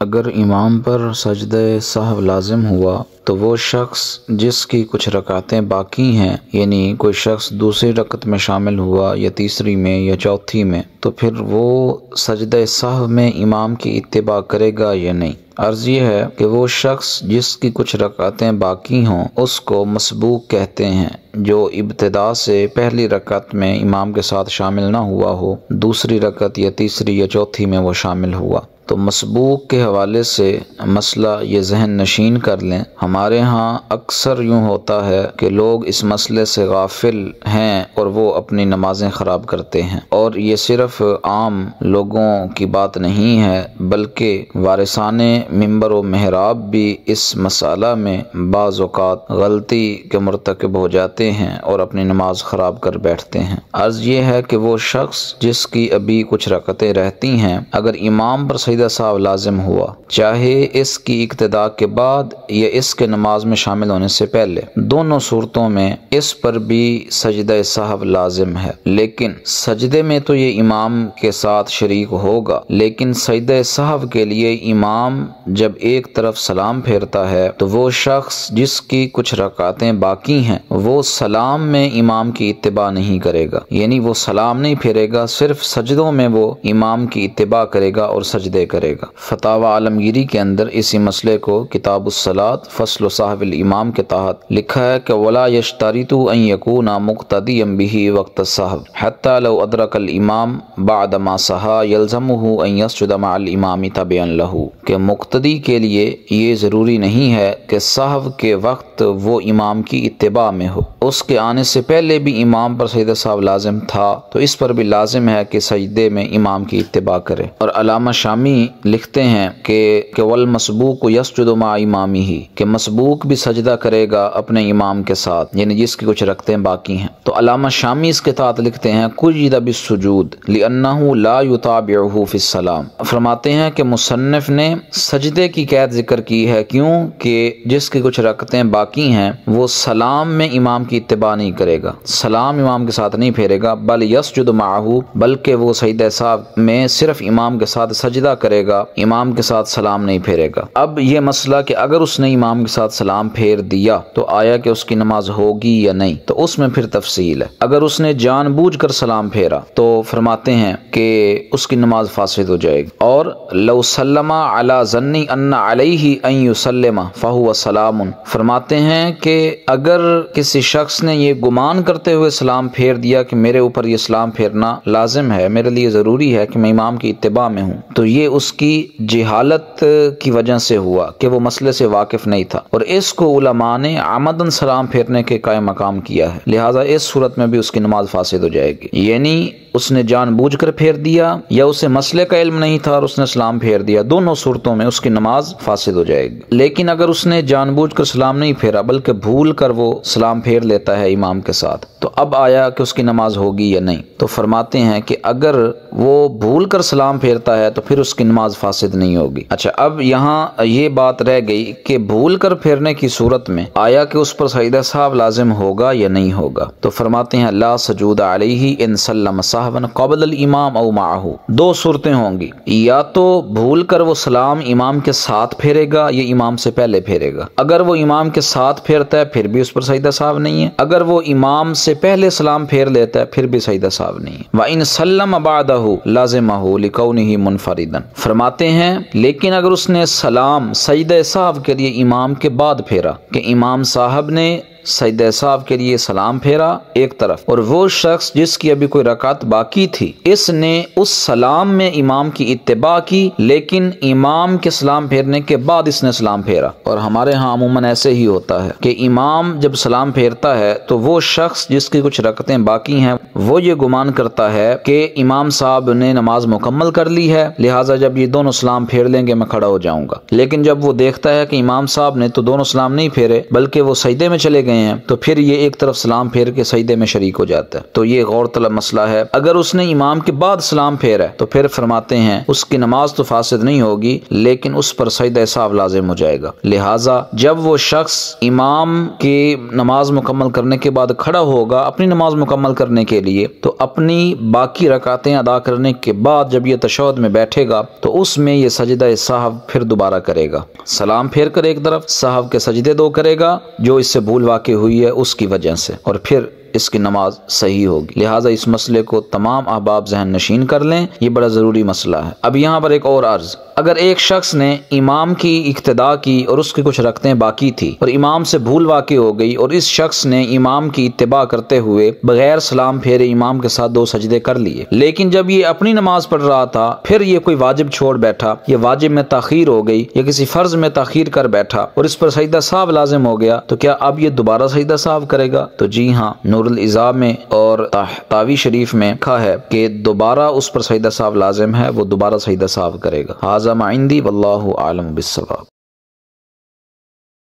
اگر امام پر سجدہ سہو لازم ہوا تو وہ شخص جس کی کچھ رکعتیں باقی ہیں، یعنی کوئی شخص دوسری رکعت میں شامل ہوا یا تیسری میں یا چوتھی میں، تو پھر وہ سجدہ سہو میں امام کی اتباع کرے گا یا نہیں؟ عرض یہ ہے کہ وہ شخص جس کی کچھ رکعتیں باقی ہوں اس کو مسبوق کہتے ہیں، جو ابتدا سے پہلی رکعت میں امام کے ساتھ شامل نہ ہوا ہو، دوسری رکعت یا تیسری یا چوتھی میں وہ شامل ہوا۔ تو مسبوق کے حوالے سے مسئلہ یہ ذہن نشین کر لیں، ہمارے ہاں اکثر یوں ہوتا ہے کہ لوگ اس مسئلے سے غافل ہیں اور وہ اپنی نمازیں خراب کرتے ہیں، اور یہ صرف عام لوگوں کی بات نہیں ہے بلکہ وارثان منبر و محراب بھی اس مسئلہ میں بعض اوقات غلطی کے مرتکب ہو جاتے ہیں اور اپنی نماز خراب کر بیٹھتے ہیں۔ عرض یہ ہے کہ وہ شخص جس کی ابھی کچھ رکعتیں رہتی ہیں، اگر امام پر سجدہ سہو لازم ہوا، چاہے اس کی ابتدا کے بعد یا اس کے نماز میں شامل ہونے سے پہلے، دونوں صورتوں میں اس پر بھی سجدہ سہو لازم ہے، لیکن سجدے میں تو یہ امام کے ساتھ شریک ہوگا، لیکن سجدہ سہو کے لیے امام جب ایک طرف سلام پھیرتا ہے تو وہ شخص جس کی کچھ رکعتیں باقی ہیں وہ سلام میں امام کی اتباع نہیں کرے گا، یعنی وہ سلام نہیں پھیرے گا، صرف سجدوں میں وہ امام کی اتباع کرے گا اور سجدے کرے گا۔ فتاوی عالمگیری کے اندر اسی مسئلے کو کتاب الصلاۃ فصل صاحب الامام کے تحت لکھا ہے کہ ولا یشترط ان یکون مقتدیا به وقت السہو حتی لو ادرک الامام بعد ما سہا یلزمہ ان یسجد مع الامام تبعا لہ، کہ مقتدی کے لیے یہ ضروری نہیں ہے کہ سہو کے وقت وہ امام کی اتباع میں ہو، اس کے آنے سے پہلے بھی امام پر سجدہ سہو لازم تھا تو اس پر بھی لازم ہے کہ سجدے میں امام کی اتباع کرے۔ اور علامہ شامی لکھتے ہیں کہ والمسبوق یسجد مع امامہ، کہ مسبوق بھی سجدہ کرے گا اپنے امام کے ساتھ، یعنی جس کی کچھ رکعتیں باقی ہیں۔ تو علامہ شامی اس کے تحت لکھتے ہیں قید بالسجود لانہ لا یتابعہ فی السلام، فرماتے ہیں کہ مصنف نے سجدے کی قید ذکر کی ہے، کیوں کہ جس کی کچھ رکعتیں باقی ہیں وہ سلام میں امام کی اتباع نہیں کرے گا، سلام امام کے ساتھ نہیں پھیرے گا، بل یسجد معہ، بلکہ وہ سجدہ سہو میں صرف امام کے ساتھ سجدہ کرے گا، امام کے ساتھ سلام نہیں پھیرے گا۔ اب یہ مسئلہ کہ اگر اس نے امام کے ساتھ سلام پھیر دیا تو آیا کہ اس کی نماز ہوگی یا نہیں، تو اس میں پھر تفصیل ہے۔ اگر اس نے جان بوجھ کر سلام پھیرا تو فرماتے ہیں کہ اس کی نماز فاسد ہو جائے گی، اور لو سلم علی ظنی ان علیہ ان یسلم فہو سلام، فرماتے ہیں کہ اگر کسی شخص نے یہ گمان کرتے ہوئے سلام پھیر دیا کہ میرے اوپر یہ سلام پھیرنا لازم ہے، میرے لیے ضروری ہے کہ میں امام کی اتباع میں ہوں، تو یہ اس کی جہالت کی وجہ سے ہوا کہ وہ مسئلے سے واقف نہیں تھا، اور اس کو علماء نے عمدن سلام پھیرنے کے قائم مقام کیا ہے، لہٰذا اس صورت میں بھی اس کی نماز فاسد ہو جائے گی، یعنی اس نے جان بوجھ کر پھیر دیا یا اسے مسئلے کا علم نہیں تھا اور اس نے سلام پھیر دیا، دونوں صورتوں میں اس کی نماز فاسد ہو جائے گی۔ لیکن اگر اس نے جان بوجھ کر سلام نہیں پھیرا بلکہ بھول کر وہ سلام پھیر لیتا ہے امام کے ساتھ، تو اب آیا کہ اس کی نماز ہوگی یا نہیں؟ تو فرماتے ہیں کہ اگر وہ بھول کر سلام پھیرتا ہے تو پھر اس کی نماز فاسد نہیں ہوگی۔ اچھا، اب یہاں یہ بات رہ گئی کہ بھول کر پھیرنے کی صورت میں آیا کہ اس پر سجدہ سہو لازم ہوگا یا نہیں ہوگا؟ تو فرماتے ہیں لا سجود علیہ ان سلم سہوا قبل الامام او معہ، دو صورتیں ہوں گی، یا تو بھول کر وہ سلام امام کے ساتھ پھیرے گا یا امام سے پہلے پھیرے گا۔ اگر وہ امام کے ساتھ پھیرتا ہے پھر بھی اس پر سجدہ سہو نہیں ہے، اگر وہ امام سے پہلے سلام پھیر لیتا ہے پھر بھی سجدہ سہو نہیں ہے۔ وَإِن سَلَّمَ بَعْدَهُ لَازِمَهُ لِكَوْنِهِ مُنْفَرِدًا، فرماتے ہیں لیکن اگر اس نے سلام سجدہ سہو کے لیے امام کے بعد پھیرا، کہ امام صاحب نے سجدہ سہو کے لیے سلام پھیرا ایک طرف، اور وہ شخص جس کی ابھی کوئی رکعت باقی تھی اس نے اس سلام میں امام کی اتباع کی، لیکن امام کے سلام پھیرنے کے بعد اس نے سلام پھیرا، اور ہمارے ہاں عموماً ایسے ہی ہوتا ہے کہ امام جب سلام پھیرتا ہے تو وہ شخص جس کی کچھ رکعتیں باقی ہیں وہ یہ گمان کرتا ہے کہ امام صاحب نے نماز مکمل کر لی ہے، لہٰذا جب یہ دونوں سلام پھیر لیں گے میں کھڑا ہو جاؤں گا، لیکن جب وہ دیکھتا ہے کہ امام صاحب نے تو دونوں سلام نہیں پھیرے بلکہ وہ سجدے میں چلے گئے ہیں تو پھر یہ ایک طرف سلام پھیر کے سجدے میں شریک ہو جاتا ہے، تو یہ غور طلب مسئلہ ہے۔ اگر اس نے امام کے بعد سلام پھیرا ہے تو پھر فرماتے ہیں اس کی نماز تو فاسد نہیں ہوگی لیکن اس پر سجدہ سہو لازم ہو جائے گا۔ لہٰذا جب وہ شخص امام کی نماز مکمل کرنے کے بعد کھڑا ہوگا اپنی نماز مکمل کرنے کے لیے، تو اپنی باقی رکعتیں ادا کرنے کے بعد جب یہ تشہد میں بیٹھے گا تو اس میں یہ سجدہ سہو پھر دوبارہ کرے گا، سلام پھیر کر ایک طرف سہو کے سجدے دو کرے گا جو اس سے بھول واقع ہوئی ہے اس کی وجہ سے، اور پھر اس کی نماز صحیح ہوگی۔ لہٰذا اس مسئلے کو تمام احباب ذہن نشین کر لیں، یہ بڑا ضروری مسئلہ ہے۔ اب یہاں پر ایک اور عرض، اگر ایک شخص نے امام کی اقتداء کی اور اس کی کچھ رکعتیں باقی تھی اور امام سے بھول واقع ہو گئی اور اس شخص نے امام کی اتباع کرتے ہوئے بغیر سلام پھیرے امام کے ساتھ 2 سجدے کر لیے، لیکن جب یہ اپنی نماز پڑھ رہا تھا پھر یہ کوئی واجب چھوڑ بیٹھا، یہ واجب میں تاخیر ہو گئی یا کسی فرض میں تاخیر کر بیٹھا اور اس پر سجدہ سہو لازم ہو گیا، تو کیا اب یہ دوبارہ سجدہ سہو کرے گا؟ تو جی ہاں، نور العزا میں اور تحوی شریف میں لکھا ہے کہ دوبارہ اس پر سجدہ سہو لازم ہے، وہ دوبارہ سجدہ سہو کرے گا۔ ھذا ما عندی واللہ اعلم بالصواب۔